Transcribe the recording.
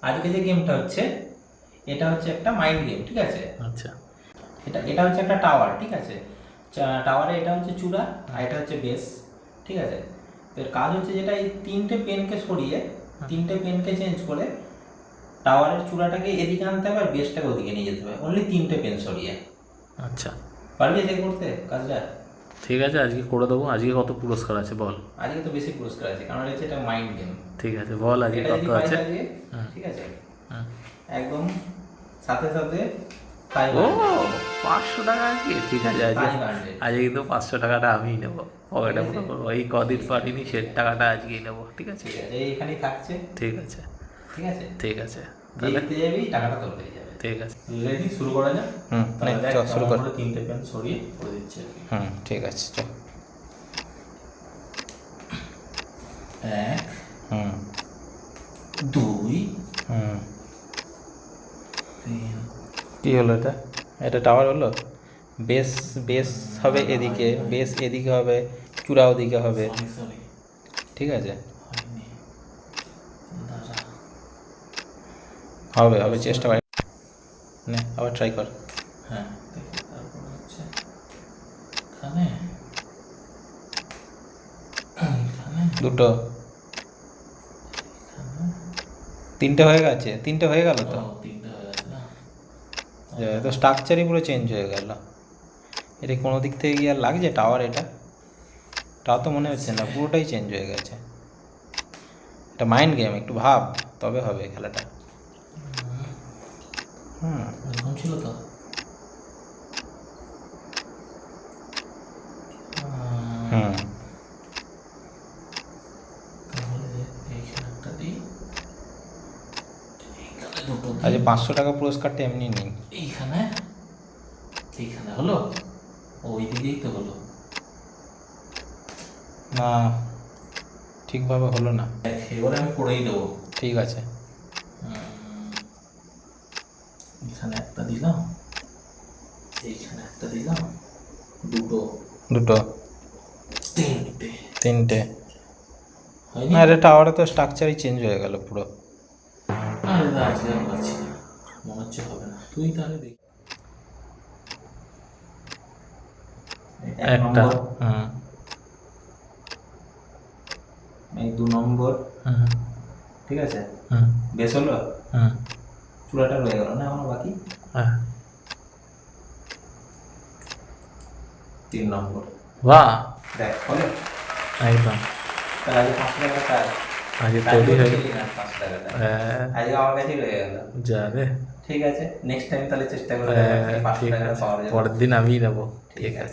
আজকে যে গেমটা হচ্ছে এটা হচ্ছে একটা মাইন্ড গেম, ঠিক আছে? আচ্ছা এটা হচ্ছে একটা টাওয়ার, ঠিক আছে? টাওয়ারে এটা হচ্ছে চূড়া আর এটা হচ্ছে বেস, ঠিক আছে? তো এর কাজ হচ্ছে যেটা এই তিনটে পেনকে সরিয়ে তিনটে পেনকে চেঞ্জ করে টাওয়ারের চূড়াটাকে এদিকে আনতে হবে আর বেসটাকে ওদিকে নিয়ে যেতে হবে, অনলি তিনটে পেন সরিয়ে। আচ্ছা পারবি এটা করতে কাজটা? ঠিক আছে, আজকে করে দেবো। আজকে কত পুরস্কার আছে বল? আজকে তো বেশি পুরস্কার আছে, কারণ হচ্ছে এটা মাইন্ড গেম। ঠিক আছে বল আজকে এটা যদি কত পাই আছে। আজকে, ঠিক আছে, হুম। একদম সাথে সাথে ও 500 টাকা আজকে, ঠিক আছে। আজকে আজকে কিন্তু 500 টাকাটা আমিই নেবো, পকেটে পুরো করবো। এই কদিন পারিনি সে টাকাটা আজকেই নেবো, ঠিক আছে? ঠিক আছে, এইখানেই থাকছে, ঠিক আছে ঠিক আছে? ঠিক আছে তাহলে দেখতে যাবি টাকাটা তোর পেয়ে যাবে। ঠিক আছে। রেডি, শুরু করা যাক। তাহলে দেখ, চল শুরু কর। আমরা তিনটে পেন সরিয়ে করে দিচ্ছি আর কি। ঠিক আছে চল। 1 2 3। কী হলো এটা? এটা টাওয়ার হলো? বেস বেস হবে এদিকে, বেস এদিকে হবে, চূড়া ওদিকে হবে, সরি, ঠিক আছে? হয়নি, দাঁড়া। হবে হবে, চেষ্টা কর, নে আবার ট্রাই কর। হ্যাঁ দেখি, তারপর হচ্ছে এখানে দুটো, তিনটে হয়ে গেছে, তিনটে হয়ে গেল তো। তিনটে হয়ে গেছে না? তো স্ট্রাকচারই পুরো চেঞ্জ হয়ে গেল। এটা কোনো দিক থেকে গিয়ে আর লাগছে টাওয়ার? এটা টাওয়ার তো মনে হচ্ছে না, পুরোটাই চেঞ্জ হয়ে গেছে। এটা মাইন্ড গেম, একটু ভাব তবে হবে খেলাটা। এরকম ছিল তো। তাহলে এইখানে একটা দিই, এইখানে দুটো দিই। আজ 500 টাকা পুরস্কারটা এমনি নেই। এইখানে এইখানে হলো, ওই দিকেই তো হলো না, ঠিকভাবে হলো না। এবারে আমি করেই দেবো। ঠিক আছে। এখানে একটা দিলাম, এইখানে একটা দিলাম, দুটো দুটো, তিনটে। তিনটে। হয়নি? না, এটা টাওয়ারে তো স্ট্রাকচারই চেঞ্জ হয়ে গেল পুরো। আরে না, আজকে আর পারছি না, মনে হচ্ছে হবে না। তুই তাহলে দেখ। একটা এই 2 নম্বর, ঠিক আছে? বেশ হলো, চূড়াটা রয়ে গেল না এখনো বাকি। 3 নম্বর, বাহ, দেখ হলো। একদম। তাহলে আজকে 500 টাকা কাজ। আজকে তৈরি হয়ে 500 টাকাটা আজকে আমার কাছেই রয়ে গেল। যাবে। ঠিক আছে, নেক্সট টাইম তাহলে চেষ্টা করে 500 ঠিক টাকা আছে, পাওয়া যাবে। পরের দিন আমিই নেবো। ঠিক আছে।